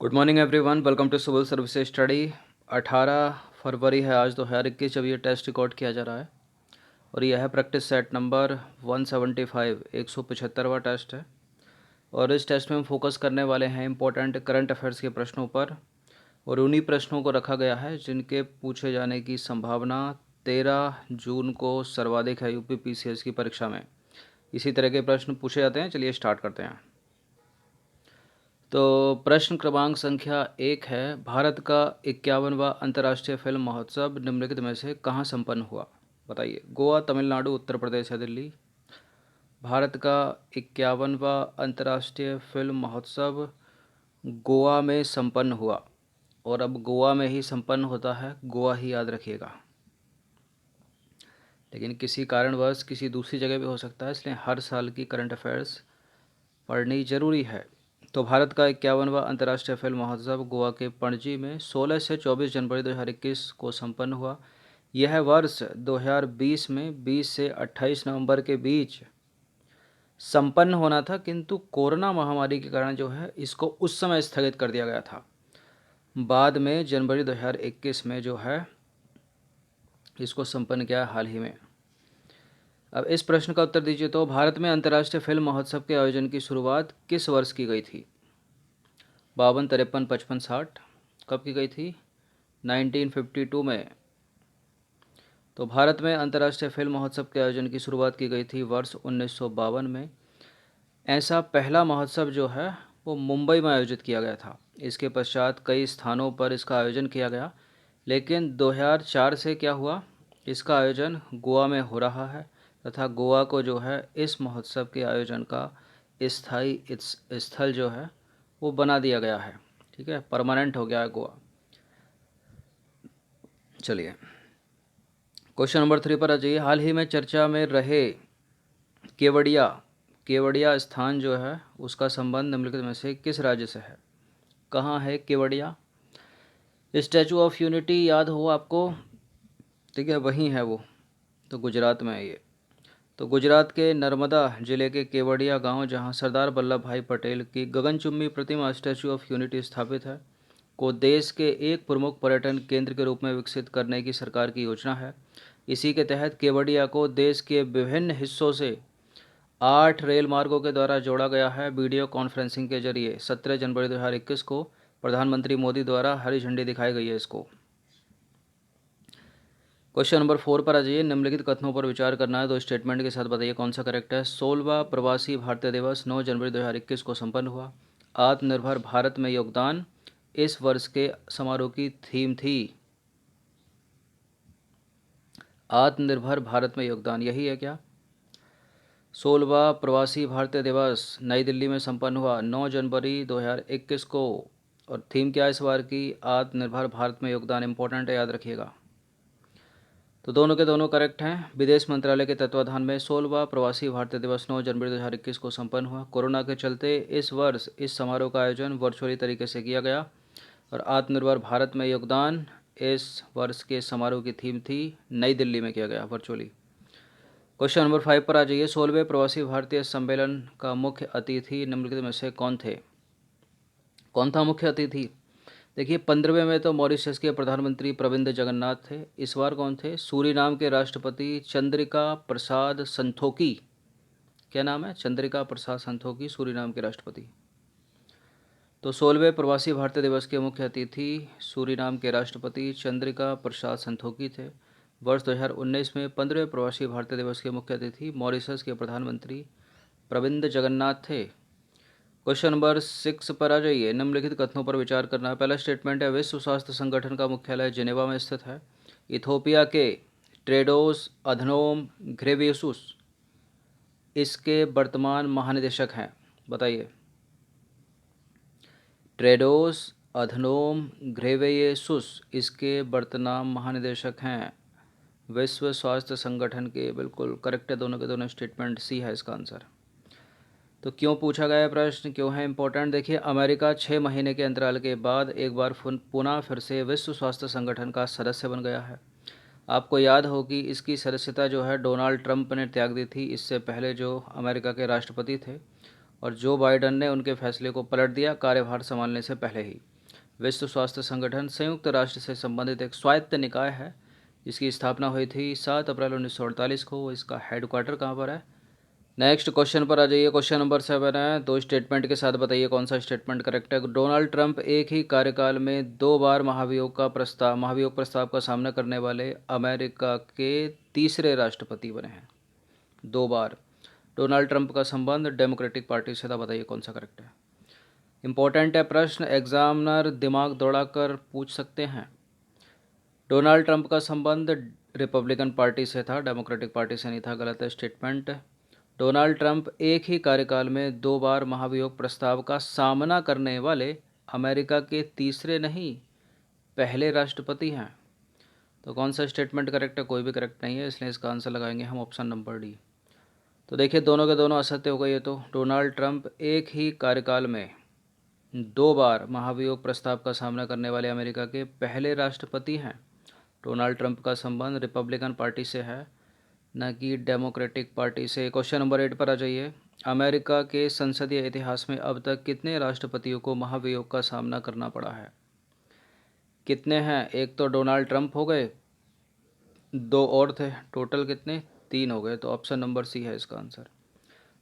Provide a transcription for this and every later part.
Good morning everyone, welcome to civil service study. 18 फरवरी है आज 2021 जब ये टेस्ट रिकॉर्ड किया जा रहा है और यह है प्रैक्टिस सेट नंबर 175 175वां टेस्ट है। और इस टेस्ट में हम फोकस करने वाले हैं इंपॉर्टेंट करंट अफेयर्स के प्रश्नों पर और उन्हीं प्रश्नों को रखा गया है जिनके पूछे जाने की संभावना 13 जून को सर्वाधिक है यूपी पीसीएस की परीक्षा में। इसी तरह के प्रश्न पूछे जाते हैं। चलिए स्टार्ट करते हैं। तो प्रश्न क्रमांक संख्या 1 है, भारत का 51वां अंतर्राष्ट्रीय फिल्म महोत्सव निम्नलिखित में से कहाँ संपन्न हुआ? बताइए। गोवा, तमिलनाडु, उत्तर प्रदेश या दिल्ली? भारत का 51वां अंतर्राष्ट्रीय फिल्म महोत्सव गोवा में संपन्न हुआ। और अब गोवा में ही संपन्न होता है, गोवा ही याद रखिएगा। लेकिन किसी कारणवश किसी दूसरी जगह भी हो सकता है, इसलिए हर साल की करंट अफेयर्स पढ़नी जरूरी है। तो भारत का 51वां अंतर्राष्ट्रीय फिल्म महोत्सव गोवा के पणजी में 16 से 24 जनवरी 2021 को संपन्न हुआ। यह वर्ष 2020 में 20 से 28 नवंबर के बीच संपन्न होना था, किंतु कोरोना महामारी के कारण जो है इसको उस समय स्थगित कर दिया गया था। बाद में जनवरी 2021 में जो है इसको संपन्न किया हाल ही में। अब इस प्रश्न का उत्तर दीजिए। तो भारत में अंतर्राष्ट्रीय फिल्म महोत्सव के आयोजन की शुरुआत किस वर्ष की गई थी? 52, 53, 55, 60? कब की गई थी? 1952 में। तो भारत में अंतर्राष्ट्रीय फिल्म महोत्सव के आयोजन की शुरुआत की गई थी वर्ष 1952 में। ऐसा पहला महोत्सव जो है वो मुंबई में आयोजित किया गया था। इसके पश्चात कई स्थानों पर इसका आयोजन किया गया, लेकिन 2004 से क्या हुआ, इसका आयोजन गोवा में हो रहा है तथा गोवा को जो है इस महोत्सव के आयोजन का स्थायी स्थल जो है वो बना दिया गया है। ठीक है, परमानेंट हो गया है गोवा। चलिए क्वेश्चन नंबर 3 पर आ जाइए। हाल ही में चर्चा में रहे केवड़िया स्थान जो है उसका संबंध निम्नलिखित में से किस राज्य से है? कहाँ है केवड़िया? स्टैचू ऑफ यूनिटी याद हो आपको? ठीक है, वहीं है वो। तो गुजरात में है ये। तो गुजरात के नर्मदा जिले के केवड़िया गांव, जहां सरदार वल्लभ भाई पटेल की गगनचुंबी प्रतिमा स्टैचू ऑफ यूनिटी स्थापित है, को देश के एक प्रमुख पर्यटन केंद्र के रूप में विकसित करने की सरकार की योजना है। इसी के तहत केवड़िया को देश के विभिन्न हिस्सों से 8 रेल मार्गों के द्वारा जोड़ा गया है। वीडियो कॉन्फ्रेंसिंग के जरिए 17 जनवरी 2021 को प्रधानमंत्री मोदी द्वारा हरी झंडी दिखाई गई है इसको। क्वेश्चन नंबर 4 पर आ जाइए। निम्नलिखित कथनों पर विचार करना है, दो स्टेटमेंट के साथ बताइए कौन सा करेक्ट है। 16वां प्रवासी भारतीय दिवस 9 जनवरी 2021 को संपन्न हुआ। आत्मनिर्भर भारत में योगदान इस वर्ष के समारोह की थीम थी। आत्मनिर्भर भारत में योगदान यही है क्या? 16वां प्रवासी भारतीय दिवस नई दिल्ली में संपन्न हुआ 9 जनवरी 2021 को। और थीम क्या है इस बार की? आत्मनिर्भर भारत में योगदान। इंपॉर्टेंट है, याद रखिएगा। तो दोनों के दोनों करेक्ट हैं। विदेश मंत्रालय के तत्वाधान में 16वां प्रवासी भारतीय दिवस 9 जनवरी 2021 को संपन्न हुआ। कोरोना के चलते इस वर्ष इस समारोह का आयोजन वर्चुअली तरीके से किया गया। और आत्मनिर्भर भारत में योगदान इस वर्ष के समारोह की थीम थी, नई दिल्ली में किया गया वर्चुअली। क्वेश्चन नंबर 5 पर आ जाइए। 16वें प्रवासी भारतीय सम्मेलन का मुख्य अतिथि निम्नलिखित में से कौन थे? कौन था मुख्य अतिथि? देखिए, 15वें में तो मॉरिशस के प्रधानमंत्री प्रविंद जगन्नाथ थे। इस बार कौन थे? सूरीनाम के राष्ट्रपति चंद्रिका प्रसाद संतोखी। क्या नाम है? चंद्रिका प्रसाद संतोखी, सूरीनाम के राष्ट्रपति। तो 16वें प्रवासी भारतीय दिवस के मुख्य अतिथि सूरीनाम के राष्ट्रपति चंद्रिका प्रसाद संतोखी थे। वर्ष 2019 में 15वें प्रवासी भारतीय दिवस के मुख्य अतिथि मॉरिशस के प्रधानमंत्री प्रविंद जगन्नाथ थे। क्वेश्चन नंबर 6 पर आ जाइए। निम्नलिखित कथनों पर विचार करना है। पहला स्टेटमेंट है, विश्व स्वास्थ्य संगठन का मुख्यालय जिनेवा में स्थित है। इथोपिया के टेड्रोस अधनोम घेब्रेयेसुस इसके वर्तमान महानिदेशक हैं। बताइए। टेड्रोस अधनोम घेब्रेयेसुस इसके वर्तमान महानिदेशक हैं विश्व स्वास्थ्य संगठन के। बिल्कुल करेक्ट है, दोनों के दोनों स्टेटमेंट। सी है इसका आंसर। तो क्यों पूछा गया प्रश्न, क्यों है इंपॉर्टेंट? देखिए, अमेरिका 6 महीने के अंतराल के बाद एक बार पुनः फिर से विश्व स्वास्थ्य संगठन का सदस्य बन गया है। आपको याद हो कि इसकी सदस्यता जो है डोनाल्ड ट्रंप ने त्याग दी थी। इससे पहले जो अमेरिका के राष्ट्रपति थे और जो बाइडन ने उनके फैसले को पलट दिया कार्यभार संभालने से पहले ही। विश्व स्वास्थ्य संगठन संयुक्त राष्ट्र से संबंधित एक स्वायत्त निकाय है जिसकी स्थापना हुई थी 7 अप्रैल 1948 को। इसका हेडक्वार्टर कहाँ पर है? नेक्स्ट क्वेश्चन पर आ जाइए। क्वेश्चन नंबर 7 है, दो स्टेटमेंट के साथ बताइए कौन सा स्टेटमेंट करेक्ट है। डोनाल्ड ट्रंप एक ही कार्यकाल में 2 बार महाभियोग प्रस्ताव का सामना करने वाले अमेरिका के तीसरे राष्ट्रपति बने हैं। 2 बार। डोनाल्ड ट्रंप का संबंध डेमोक्रेटिक पार्टी से था, बताइए कौन सा करेक्ट है। इंपॉर्टेंट है प्रश्न, एग्जामिनर दिमाग दौड़ाकर पूछ सकते हैं। डोनाल्ड ट्रंप का संबंध रिपब्लिकन पार्टी से था, डेमोक्रेटिक पार्टी से नहीं था, गलत है स्टेटमेंट। डोनाल्ड ट्रंप एक ही कार्यकाल में 2 बार महाभियोग प्रस्ताव का सामना करने वाले अमेरिका के तीसरे नहीं पहले राष्ट्रपति हैं। तो कौन सा स्टेटमेंट करेक्ट है? कोई भी करेक्ट नहीं है, इसलिए इसका आंसर लगाएंगे हम ऑप्शन नंबर डी। तो देखिए दोनों के दोनों असत्य हो गए। ये तो डोनाल्ड ट्रंप एक ही कार्यकाल में 2 बार महाभियोग प्रस्ताव का सामना करने वाले अमेरिका के पहले राष्ट्रपति हैं। डोनाल्ड ट्रंप का संबंध रिपब्लिकन पार्टी से है, न कि डेमोक्रेटिक पार्टी से। क्वेश्चन नंबर 8 पर आ जाइए। अमेरिका के संसदीय इतिहास में अब तक कितने राष्ट्रपतियों को महाभियोग का सामना करना पड़ा है? कितने हैं? एक तो डोनाल्ड ट्रंप हो गए, 2 और थे, टोटल कितने? 3 हो गए। तो ऑप्शन नंबर सी है इसका आंसर।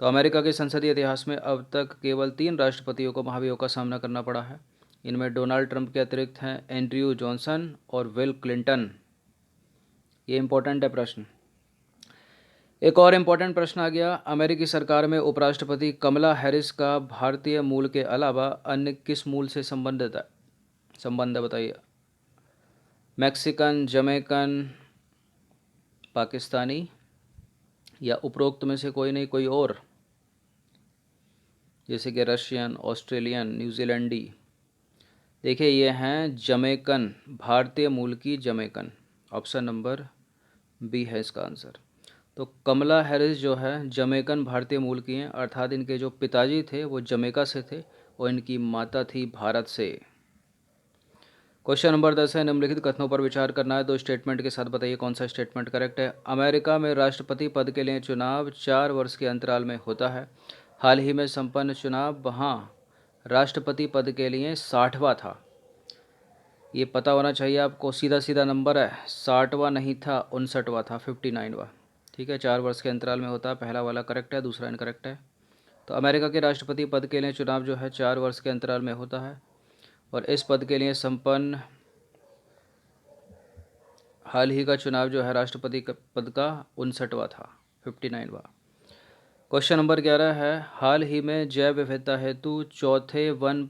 तो अमेरिका के संसदीय इतिहास में अब तक केवल 3 राष्ट्रपतियों को महाभियोग का सामना करना पड़ा है। इनमें डोनाल्ड ट्रंप के अतिरिक्त हैं एंड्रयू जॉनसन और विल क्लिंटन। ये इंपॉर्टेंट है प्रश्न। एक और इम्पोर्टेंट प्रश्न आ गया, अमेरिकी सरकार में उपराष्ट्रपति कमला हैरिस का भारतीय मूल के अलावा अन्य किस मूल से संबंध है बताइए। मैक्सिकन, जमैकन, पाकिस्तानी या उपरोक्त में से कोई नहीं कोई और, जैसे कि रशियन, ऑस्ट्रेलियन, न्यूजीलैंडी। देखिए ये हैं जमैकन, भारतीय मूल की जमैकन। ऑप्शन नंबर बी है इसका आंसर। तो कमला हैरिस जो है जमैकन भारतीय मूल की हैं, अर्थात इनके जो पिताजी थे वो जमैका से थे और इनकी माता थी भारत से। क्वेश्चन नंबर 10 है, निम्नलिखित कथनों पर विचार करना है, 2 स्टेटमेंट के साथ बताइए कौन सा स्टेटमेंट करेक्ट है। अमेरिका में राष्ट्रपति पद के लिए चुनाव 4 वर्ष के अंतराल में होता है। हाल ही में संपन्न चुनाव वहाँ राष्ट्रपति पद के लिए 60वां था। ये पता होना चाहिए आपको, सीधा सीधा नंबर है, 60वां नहीं था, 59वां था, 59वां। ठीक है, 4 वर्ष के अंतराल में होता है। पहला वाला करेक्ट है, दूसरा इनकरेक्ट है। तो अमेरिका के राष्ट्रपति पद के लिए चुनाव जो है 4 वर्ष के अंतराल में होता है और इस पद के लिए संपन्न हाल ही का चुनाव जो है राष्ट्रपति पद का 59वां था, 59वां। क्वेश्चन नंबर 11 है, हाल ही में जैव विविधता हेतु चौथे वन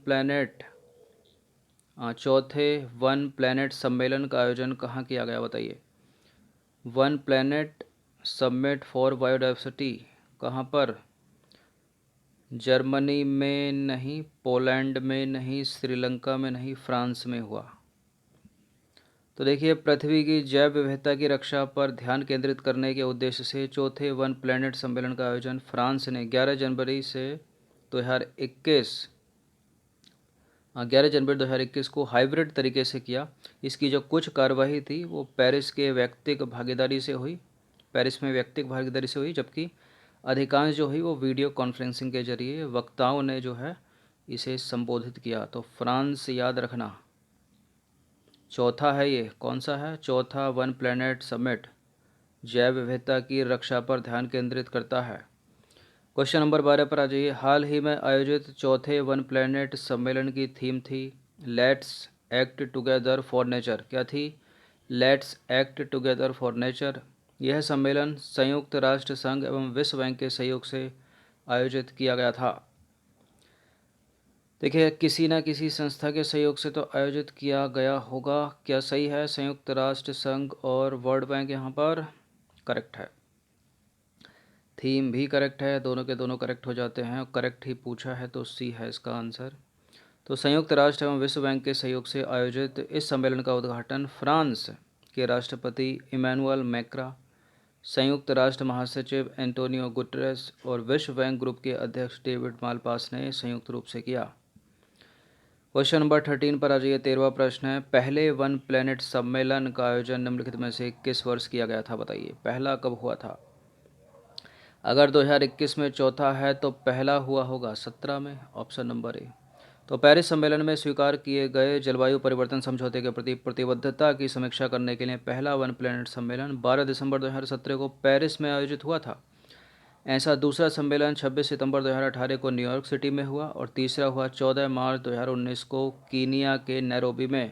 प्लैनेट सम्मेलन का आयोजन कहाँ किया गया बताइए। One planet summit for biodiversity कहाँ पर? जर्मनी में नहीं, पोलैंड में नहीं, श्रीलंका में नहीं, फ्रांस में हुआ। तो देखिए पृथ्वी की जैव विविधता की रक्षा पर ध्यान केंद्रित करने के उद्देश्य से चौथे वन प्लैनेट सम्मेलन का आयोजन फ्रांस ने 11 जनवरी 2021 को हाइब्रिड तरीके से किया। इसकी जो कुछ कार्यवाही थी वो पेरिस में व्यक्तिगत भागीदारी से हुई, जबकि अधिकांश जो हुई वो वीडियो कॉन्फ्रेंसिंग के जरिए वक्ताओं ने जो है इसे संबोधित किया। तो फ्रांस याद रखना, चौथा है ये, कौन सा है? चौथा वन प्लैनेट समिट जैव विविधता की रक्षा पर ध्यान केंद्रित करता है। क्वेश्चन नंबर 12 पर आ जाइए। हाल ही में आयोजित चौथे वन प्लैनेट सम्मेलन की थीम थी let's act together for nature. क्या थी? Let's act together for nature. यह सम्मेलन संयुक्त राष्ट्र संघ एवं विश्व बैंक के सहयोग से आयोजित किया गया था। देखिए किसी न किसी संस्था के सहयोग से तो आयोजित किया गया होगा। क्या सही है? संयुक्त राष्ट्र संघ और वर्ल्ड बैंक यहाँ पर करेक्ट है। थीम भी करेक्ट है, दोनों के दोनों करेक्ट हो जाते हैं। करेक्ट ही पूछा है तो सी है इसका आंसर। तो संयुक्त राष्ट्र एवं विश्व बैंक के सहयोग से आयोजित इस सम्मेलन का उद्घाटन फ्रांस के राष्ट्रपति इमैनुअल मैक्रा, संयुक्त राष्ट्र महासचिव एंटोनियो गुटेरेस और विश्व बैंक ग्रुप के अध्यक्ष डेविड मालपास ने संयुक्त रूप से किया। क्वेश्चन नंबर 13 पर आ जाइए। 13वां प्रश्न है, पहले वन प्लैनेट सम्मेलन का आयोजन निम्नलिखित में से किस वर्ष किया गया था बताइए। पहला कब हुआ था? अगर 2021 में चौथा है तो पहला हुआ होगा 17 में, ऑप्शन नंबर ए। तो पेरिस सम्मेलन में स्वीकार किए गए जलवायु परिवर्तन समझौते के प्रति प्रतिबद्धता की समीक्षा करने के लिए पहला वन प्लैनेट सम्मेलन 12 दिसंबर 2017 को पेरिस में आयोजित हुआ था। ऐसा दूसरा सम्मेलन 26 सितंबर 2018 को न्यूयॉर्क सिटी में हुआ और तीसरा हुआ 14 मार्च 2019 को कीनिया के नैरोबी में।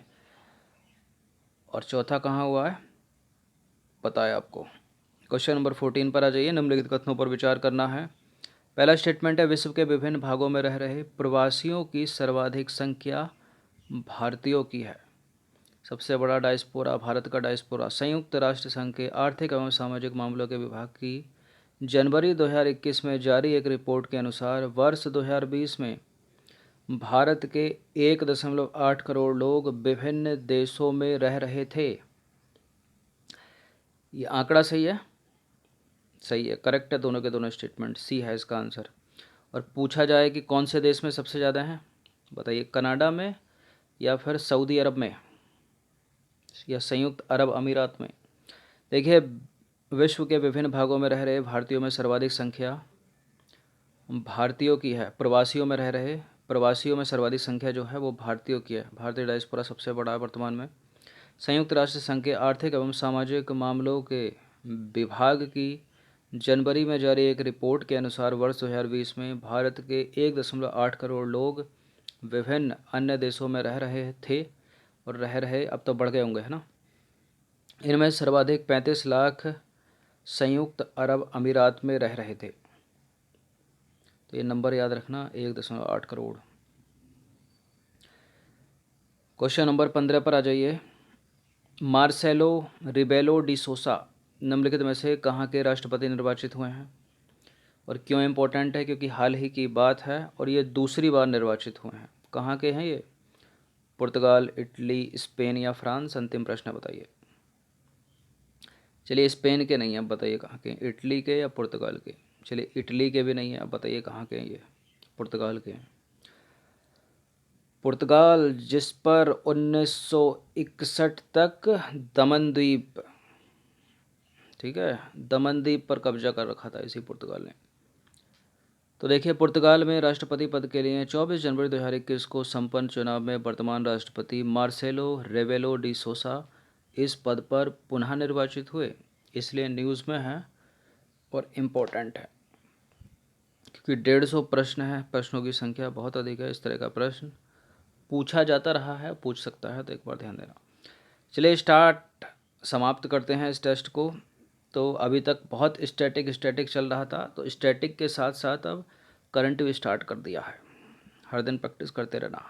और चौथा कहाँ हुआ है पता है आपको। क्वेश्चन नंबर 14 पर आ जाइए। निम्नलिखित कथनों पर विचार करना है। पहला स्टेटमेंट है, विश्व के विभिन्न भागों में रह रहे प्रवासियों की सर्वाधिक संख्या भारतीयों की है। सबसे बड़ा डायस्पोरा भारत का डायस्पोरा। संयुक्त राष्ट्र संघ के आर्थिक एवं सामाजिक मामलों के विभाग की जनवरी 2021 में जारी एक रिपोर्ट के अनुसार वर्ष 2020 में भारत के 1.8 करोड़ लोग विभिन्न देशों में रह रहे थे। ये आंकड़ा सही है? सही है, करेक्ट है दोनों के दोनों स्टेटमेंट। सी है इसका आंसर। और पूछा जाए कि कौन से देश में सबसे ज़्यादा हैं, बताइए, कनाडा में या फिर सऊदी अरब में या संयुक्त अरब अमीरात में। देखिए, विश्व के विभिन्न भागों में रह रहे भारतीयों में सर्वाधिक संख्या भारतीयों की है। प्रवासियों में रह रहे प्रवासियों में सर्वाधिक संख्या जो है वो भारतीयों की है। भारतीय डायस्पोरा सबसे बड़ा है वर्तमान में। संयुक्त राष्ट्र संघ के आर्थिक एवं सामाजिक मामलों के विभाग की जनवरी में जारी एक रिपोर्ट के अनुसार वर्ष 2020 में भारत के 1.8 करोड़ लोग विभिन्न अन्य देशों में रह रहे थे और रह रहे, अब तो बढ़ गए होंगे, है ना। इनमें सर्वाधिक 35 लाख संयुक्त अरब अमीरात में रह रहे थे। तो ये नंबर याद रखना, 1.8 करोड़। क्वेश्चन नंबर 15 पर आ जाइए। मार्सेलो रिबेलो डी सोसा निम्नलिखित में से कहाँ के राष्ट्रपति निर्वाचित हुए हैं? और क्यों इम्पोर्टेंट है? क्योंकि हाल ही की बात है और ये दूसरी बार निर्वाचित हुए हैं। कहाँ के हैं ये? पुर्तगाल, इटली, स्पेन या फ्रांस? अंतिम प्रश्न बताइए। चलिए, स्पेन के नहीं हैं, अब बताइए कहाँ के? इटली के या पुर्तगाल के? चलिए, इटली के भी नहीं है, अब बताइए कहाँ के हैं ये? पुर्तगाल के। पुर्तगाल, जिस पर 1961 तक दमनद्वीप, ठीक है, दमनद्वीप पर कब्जा कर रखा था इसी पुर्तगाल ने। तो देखिए, पुर्तगाल में राष्ट्रपति पद के लिए 24 जनवरी 2021 को संपन्न चुनाव में वर्तमान राष्ट्रपति मार्सेलो रेबेलो डी सोसा इस पद पर पुनः निर्वाचित हुए। इसलिए न्यूज़ में है और इम्पोर्टेंट है, क्योंकि 150 प्रश्न है, प्रश्नों की संख्या बहुत अधिक है। इस तरह का प्रश्न पूछा जाता रहा है, पूछ सकता है, तो एक बार ध्यान देना। चलिए, समाप्त करते हैं इस टेस्ट को। तो अभी तक बहुत स्टैटिक चल रहा था, तो स्टैटिक के साथ साथ अब करंट भी स्टार्ट कर दिया है। हर दिन प्रैक्टिस करते रहना।